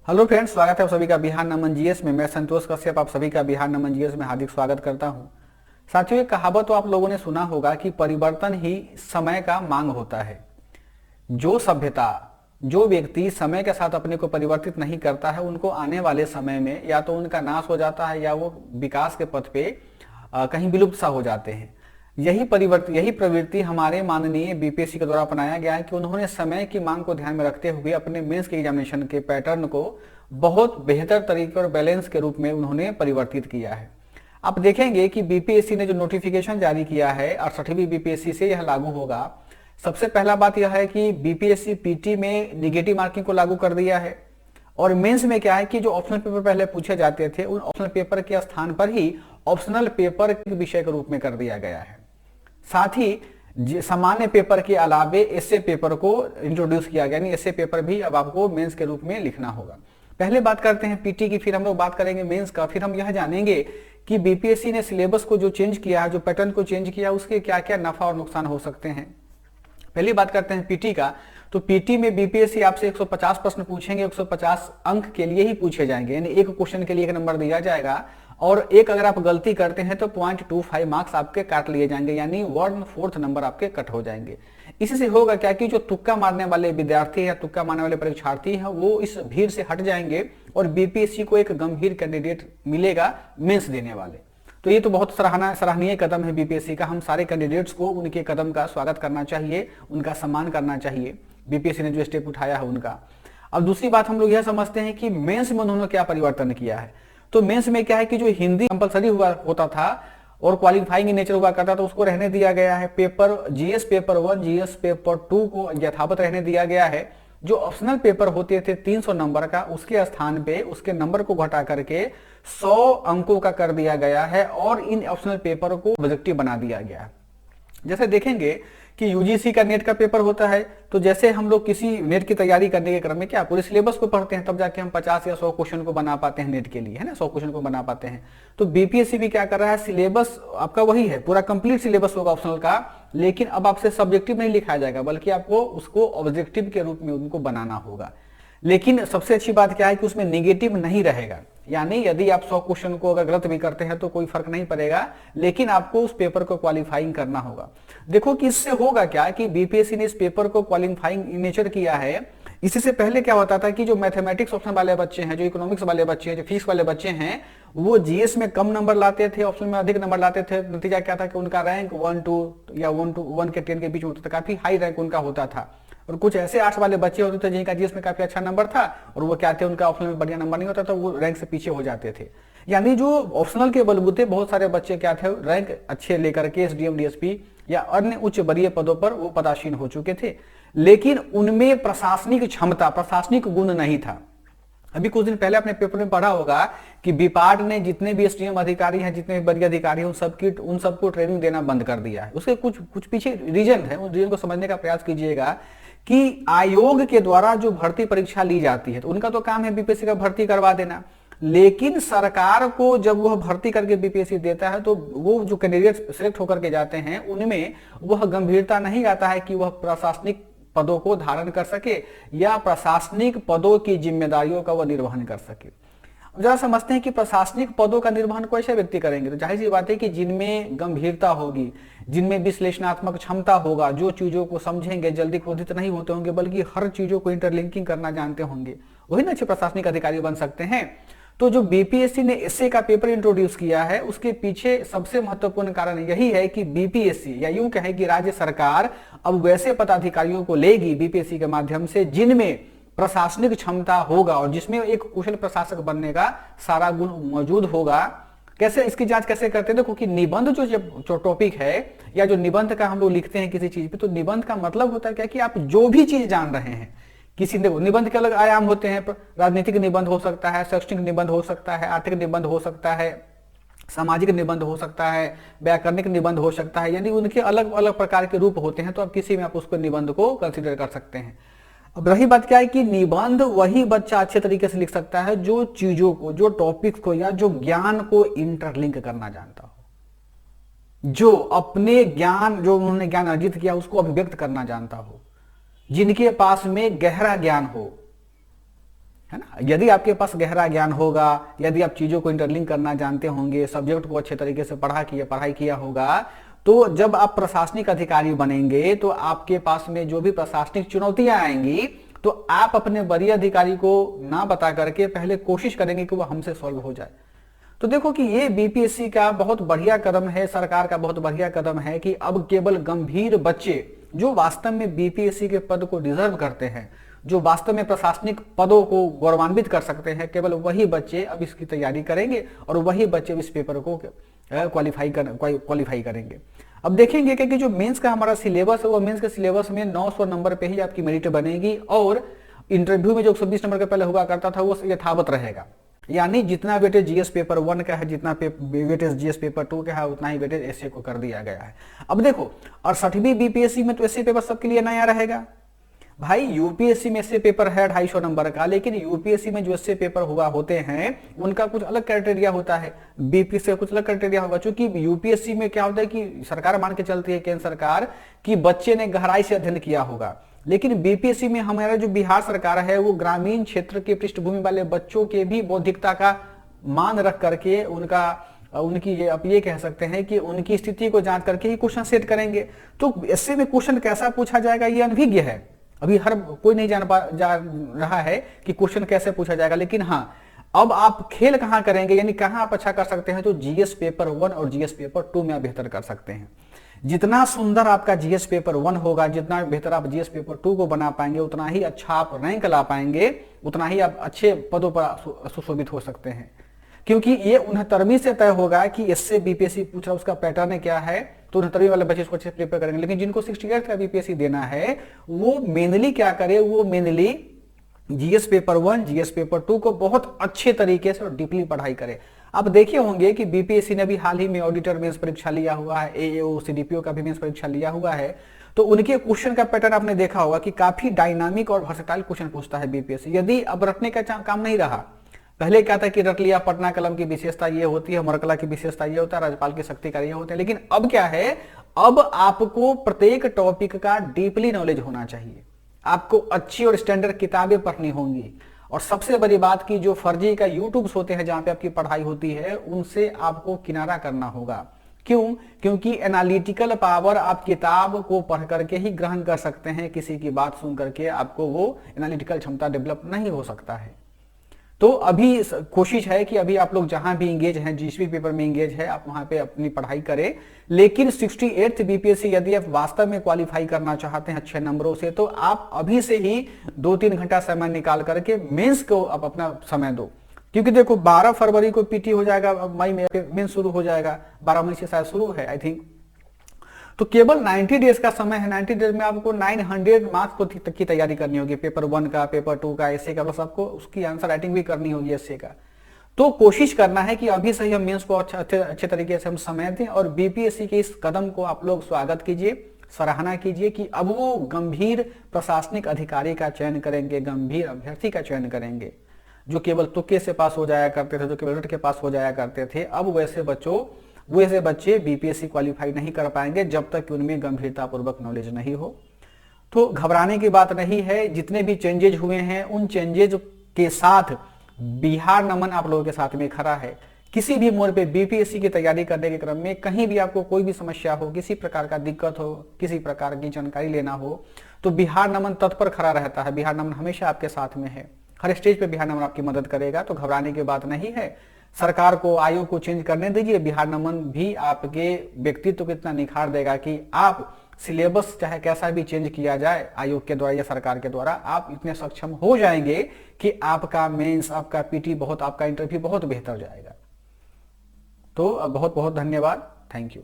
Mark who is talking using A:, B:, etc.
A: Hello friends, स्वागत है आप सभी का बिहार नमन जीएस में। मैं संतोष कश्यप आप सभी का बिहार नमन जीएस में हार्दिक स्वागत करता हूं। साथियों, एक कहावत तो आप लोगों ने सुना होगा कि परिवर्तन ही समय का मांग होता है। जो सभ्यता, जो व्यक्ति समय के साथ अपने को परिवर्तित नहीं करता है, उनको आने वाले समय में या तो उनका नाश हो जाता है या वो विकास के पथ पे कहीं विलुप्त सा हो जाते हैं। यही प्रवृत्ति हमारे माननीय बीपीएससी के द्वारा अपनाया गया है कि उन्होंने समय की मांग को ध्यान में रखते हुए अपने मेंस के एग्जामिनेशन के पैटर्न को बहुत बेहतर तरीके और बैलेंस के रूप में उन्होंने परिवर्तित किया है। आप देखेंगे कि बीपीएससी ने जो नोटिफिकेशन जारी किया है 68वीं बीपीएससी से यह लागू होगा। सबसे पहला बात यह है कि बीपीएससी पीटी में निगेटिव मार्किंग को लागू कर दिया है और मेंस में क्या है कि जो ऑप्शनल पेपर पहले पूछे जाते थे उन ऑप्शनल पेपर के स्थान पर ही ऑप्शनल पेपर के विषय के रूप में कर दिया गया है। साथ ही सामान्य पेपर के अलावे एसए पेपर को इंट्रोड्यूस किया गया, यानी एसए पेपर भी अब आपको मेंस के रूप में लिखना होगा। पहले बात करते हैं पीटी की, फिर हम लोग बात करेंगे मेंस का, फिर हम यह जानेंगे कि बीपीएससी ने सिलेबस को जो चेंज किया है, जो पैटर्न को चेंज किया, उसके क्या क्या नफा और नुकसान हो सकते हैं। पहली बात करते हैं पीटी का। तो पीटी में बीपीएससी आपसे 150 प्रश्न पूछेंगे, 150 अंक के लिए ही पूछे जाएंगे, यानी एक क्वेश्चन के लिए 1 नंबर दिया जाएगा और एक अगर आप गलती करते हैं तो 0.25 मार्क्स आपके काट लिए जाएंगे, यानी 1/4 नंबर आपके कट हो जाएंगे। इसी से होगा क्या कि जो तुक्का मारने वाले विद्यार्थी या तुक्का मारने वाले परीक्षार्थी हैं वो इस भीड़ से हट जाएंगे और बीपीएससी को एक गंभीर कैंडिडेट मिलेगा मेंस देने वाले। तो ये तो बहुत सराहनीय कदम है बीपीएससी का। हम सारे कैंडिडेट्स को उनके कदम का स्वागत करना चाहिए, उनका सम्मान करना चाहिए, बीपीएससी ने जो स्टेप उठाया है उनका। अब दूसरी बात हम लोग यह समझते हैं कि मेंस में उन्होंने क्या परिवर्तन किया है। तो मेंस में क्या है कि जो हिंदी कंपलसरी होता था और क्वालिफाइंग इन नेचर हुआ करता था उसको रहने दिया गया है। Paper GS paper 1, GS paper 2 को यथावत रहने दिया गया है। जो ऑप्शनल पेपर होते थे 300 नंबर का, उसके स्थान पे उसके नंबर को घटा करके 100 अंकों का कर दिया गया है और इन ऑप्शनल पेपर को ऑब्जेक्टिव बना दिया गया है। जैसे देखेंगे कि यूजीसी का नेट का पेपर होता है, तो जैसे हम लोग किसी नेट की तैयारी करने के क्रम में क्या पूरे सिलेबस को पढ़ते हैं, तब जाके हम 50 या 100 क्वेश्चन को बना पाते हैं नेट के लिए, है ना, 100 क्वेश्चन को बना पाते हैं। तो बीपीएससी भी क्या कर रहा है, सिलेबस आपका वही है, पूरा कंप्लीट सिलेबस होगा ऑप्शनल का, लेकिन अब आपसे सब्जेक्टिव नहीं लिखाया जाएगा बल्कि आपको उसको ऑब्जेक्टिव के रूप में उनको बनाना होगा। लेकिन सबसे अच्छी बात क्या है कि उसमें निगेटिव नहीं रहेगा, यानी यदि आप 100 क्वेश्चन को अगर गलत भी करते हैं तो कोई फर्क नहीं पड़ेगा, लेकिन आपको उस पेपर को क्वालिफाइंग करना होगा। देखो कि इससे होगा क्या कि बीपीएससी ने इस पेपर को क्वालिफाइंग इन नेचर किया है। इससे पहले क्या होता था कि जो मैथमेटिक्स ऑप्शन वाले बच्चे हैं, जो इकोनॉमिक्स वाले बच्चे हैं, जो फिजिक्स वाले बच्चे हैं, वो जीएस में कम नंबर लाते थे, ऑप्शन में अधिक नंबर लाते थे। नतीजा क्या था कि उनका रैंक 1-2 या 1 के 10 के बीच में होता था, काफी हाई रैंक उनका होता था। और कुछ ऐसे आर्ट्स वाले बच्चे होते थे जिनका जीएस में काफी अच्छा नंबर था और वो क्या थे, उनका ऑप्शनल में बढ़िया नंबर नहीं होता था, वो रैंक से पीछे हो जाते थे। यानी जो ऑप्शनल के बलबूते बहुत सारे बच्चे क्या थे, रैंक अच्छे लेकर के एसडीएम डीएसपी या अन्य उच्च वरीय पदों पर वो पदासीन हो चुके थे, लेकिन उनमें प्रशासनिक क्षमता, प्रशासनिक गुण नहीं था। अभी कुछ दिन पहले अपने पेपर में पढ़ा होगा कि बीपार्ट ने जितने भी एसडीएम अधिकारी हैं, जितने भी वरीय अधिकारी हैं, उन सबको ट्रेनिंग देना बंद कर दिया है। उसके कुछ पीछे रीजन है, उन रीजन को समझने का प्रयास कीजिएगा कि आयोग के द्वारा जो भर्ती परीक्षा ली जाती है तो उनका तो काम है बीपीएससी का भर्ती करवा देना, लेकिन सरकार को जब वह भर्ती करके बीपीएससी देता है तो वो जो कैंडिडेट सिलेक्ट होकर के जाते हैं उनमें वह गंभीरता नहीं आता है कि वह प्रशासनिक पदों को धारण कर सके या प्रशासनिक पदों की जिम्मेदारियों का वह निर्वहन कर सके। जरा समझते हैं कि प्रशासनिक पदों का निर्वहन कोई ऐसे व्यक्ति करेंगे, तो जाहिर सी बात है कि जिनमें गंभीरता होगी, जिनमें विश्लेषणात्मक क्षमता होगा, जो चीजों को समझेंगे, जल्दी क्रोधित नहीं होते होंगे बल्कि हर चीजों को इंटरलिंकिंग करना जानते होंगे, वही ना अच्छे प्रशासनिक अधिकारी बन सकते हैं। तो जो बीपीएससी ने एसए का पेपर इंट्रोड्यूस किया है उसके पीछे सबसे महत्वपूर्ण कारण यही है कि बीपीएससी या यूं कहे कि राज्य सरकार अब वैसे पदाधिकारियों को लेगी बीपीएससी के माध्यम से जिनमें प्रशासनिक क्षमता होगा और जिसमें एक कुशल प्रशासक बनने का सारा गुण मौजूद होगा। कैसे इसकी जांच कैसे करते हैं, देखो कि निबंध जो टॉपिक है या जो निबंध का हम लोग लिखते हैं किसी चीज पे, तो निबंध का मतलब होता है क्या कि आप जो भी चीज जान रहे हैं, किसी निबंध के अलग आयाम होते हैं, राजनीतिक निबंध हो सकता है, शैक्षणिक निबंध हो सकता है, आर्थिक निबंध हो सकता है, सामाजिक निबंध हो सकता है, व्याकरणिक निबंध हो सकता है, यानी उनके अलग अलग प्रकार के रूप होते हैं। तो आप किसी में आप उसको निबंध को कंसिडर कर सकते हैं। अब रही बात क्या है कि निबंध वही बच्चा अच्छे तरीके से लिख सकता है जो चीजों को, जो टॉपिक्स को या जो ज्ञान को इंटरलिंक करना जानता हो, जो अपने ज्ञान, जो उन्होंने ज्ञान अर्जित किया उसको अभिव्यक्त करना जानता हो, जिनके पास में गहरा ज्ञान हो, है ना। यदि आपके पास गहरा ज्ञान होगा, यदि आप चीजों को इंटरलिंक करना जानते होंगे, सब्जेक्ट को अच्छे तरीके से पढ़ाई किया होगा, तो जब आप प्रशासनिक अधिकारी बनेंगे तो आपके पास में जो भी प्रशासनिक चुनौतियां आएंगी तो आप अपने वरीय अधिकारी को ना बता करके पहले कोशिश करेंगे कि वो हमसे सॉल्व हो जाए। तो देखो कि ये बीपीएससी का बहुत बढ़िया कदम है, सरकार का बहुत बढ़िया कदम है कि अब केवल गंभीर बच्चे जो वास्तव में बीपीएससी के पद को डिजर्व करते हैं, जो वास्तव में प्रशासनिक पदों को गौरवान्वित कर सकते हैं, केवल वही बच्चे अब इसकी तैयारी करेंगे और वही बच्चे इस पेपर को क्वालिफाई करेंगे। अब देखेंगे कि जो मेंस का हमारा सिलेबस है वो मेंस के सिलेबस में 900 नंबर पे ही आपकी मेरिट बनेगी और इंटरव्यू में जो 120 नंबर के पहले हुआ करता था वो यथावत रहेगा। यानी जितना वेटेज जीएस पेपर 1 का है, जितना वेटेज जीएस पेपर 2 का है, उतना ही वेटेज एसए को कर दिया गया है। अब देखो 68वीं बीपीएससी में तो एसए पेपर सबके लिए नया रहेगा भाई। यूपीएससी में एसए पेपर है 250 नंबर का, लेकिन यूपीएससी में जो एसए पेपर हुआ होते हैं उनका कुछ अलग क्राइटेरिया होता है, बीपीएससी का कुछ अलग क्राइटेरिया होगा। क्योंकि यूपीएससी में क्या होता है कि सरकार मान के चलती है, केंद्र सरकार, कि बच्चे ने गहराई से अध्ययन किया होगा, लेकिन बीपीएससी में हमारा जो बिहार सरकार है वो ग्रामीण क्षेत्र के पृष्ठभूमि वाले बच्चों के भी बौद्धिकता का मान रख करके उनकी आप ये कह सकते हैं कि उनकी स्थिति को जांच करके ही क्वेश्चन सेट करेंगे। तो इससे में क्वेश्चन कैसा पूछा जाएगा ये अनभिज्ञ है, अभी हर कोई नहीं जान रहा है कि क्वेश्चन कैसे पूछा जाएगा। लेकिन हाँ, अब आप खेल कहां करेंगे, यानी कहां आप अच्छा कर सकते हैं, तो जीएस पेपर 1 और जीएस पेपर 2 में आप बेहतर कर सकते हैं। जितना सुंदर आपका जीएस पेपर 1 होगा, जितना बेहतर आप जीएस पेपर 2 को बना पाएंगे, उतना ही अच्छा आप रैंक ला पाएंगे, उतना ही आप अच्छे पदों पर सुशोभित हो सकते हैं। क्योंकि ये 69वीं से तय होगा कि इससे बीपीएससी पूछ रहा उसका पैटर्न क्या है, तो 69वीं वाले बच्चे इसको अच्छे से प्रिपेयर करेंगे। लेकिन जिनको 68 का बीपीएससी देना है वो मेनली क्या करे, वो mainly GS paper 1, GS paper 2 को बहुत अच्छे तरीके से और डीपली पढ़ाई करे। आप देखे होंगे कि बीपीएससी ने भी हाल ही में ऑडिटर मेंस परीक्षा लिया हुआ है, एएओ सीडीपीओ का भी मेंस परीक्षा लिया हुआ है, तो उनके क्वेश्चन का पैटर्न आपने देखा होगा कि काफी डायनामिक और वर्सेटाइल क्वेश्चन पूछता है बीपीएससी। यदि अब रटने का काम नहीं रहा, पहले क्या था कि रट लिया, पटना कलम की विशेषता ये होती है, मरकला की विशेषता ये होता है, राज्यपाल की शक्ति का ये होता है, लेकिन अब क्या है, अब आपको प्रत्येक टॉपिक का डीपली नॉलेज होना चाहिए, आपको अच्छी और स्टैंडर्ड किताबें पढ़नी होंगी, और सबसे बड़ी बात की जो फर्जी का यूट्यूब्स होते हैं जहां पे आपकी पढ़ाई होती है, उनसे आपको किनारा करना होगा। क्यों? क्योंकि एनालिटिकल पावर आप किताब को पढ़ करके ही ग्रहण कर सकते हैं, किसी की बात सुन करके आपको वो एनालिटिकल क्षमता डेवलप नहीं हो सकता है। तो अभी कोशिश है कि अभी आप लोग जहां भी इंगेज हैं, जिस भी पेपर में इंगेज है, आप वहां पे अपनी पढ़ाई करें। लेकिन 68th बीपीएससी यदि आप वास्तव में क्वालिफाई करना चाहते हैं अच्छे नंबरों से, तो आप अभी से ही 2-3 घंटा समय निकाल करके मेंस को आप अपना समय दो। क्योंकि देखो 12 फरवरी को पीटी हो जाएगा, मई में मेंस शुरू हो जाएगा, 12 मई से शायद शुरू है आई थिंक। तो केवल 90 डेज का समय है, 90 डेज में आपको 900 मार्क्स तक की तैयारी करनी होगी, पेपर 1 का, पेपर 2 का, एसए का, बस आपको उसकी आंसर राइटिंग भी करनी होगी एसए का। तो कोशिश करना है कि अभी से ही हम मेंस को अच्छे तरीके से हम समय दें, और बीपीएससी के इस कदम को आप लोग स्वागत कीजिए, सराहना कीजिए कि अब वो गंभीर प्रशासनिक अधिकारी का चयन करेंगे, गंभीर अभ्यर्थी का चयन करेंगे, जो केवल तुक्के से पास हो जाया करते थे, जो केवल रट के पास हो जाया करते थे। अब वैसे बच्चे बीपीएससी क्वालिफाई नहीं कर पाएंगे जब तक कि उनमें गंभीरतापूर्वक नॉलेज नहीं हो। तो घबराने की बात नहीं है, जितने भी चेंजेज हुए हैं उन चेंजेज के साथ बिहार नमन आप लोगों के साथ में खड़ा है। किसी भी मोड़ पे बीपीएससी की तैयारी करने के क्रम में कहीं भी आपको कोई भी समस्या हो, किसी प्रकार का दिक्कत हो, किसी प्रकार की जानकारी लेना हो, तो बिहार नमन तत्पर खड़ा रहता है। बिहार नमन हमेशा आपके साथ में है, हर स्टेज पे बिहार नमन आपकी मदद करेगा। तो घबराने की बात नहीं है, सरकार को, आयोग को चेंज करने दीजिए, बिहार नमन भी आपके व्यक्तित्व को इतना निखार देगा कि आप सिलेबस चाहे कैसा भी चेंज किया जाए आयोग के द्वारा या सरकार के द्वारा, आप इतने सक्षम हो जाएंगे कि आपका मेंस, आपका पीटी आपका इंटरव्यू बहुत बेहतर जाएगा। तो बहुत बहुत धन्यवाद, थैंक यू।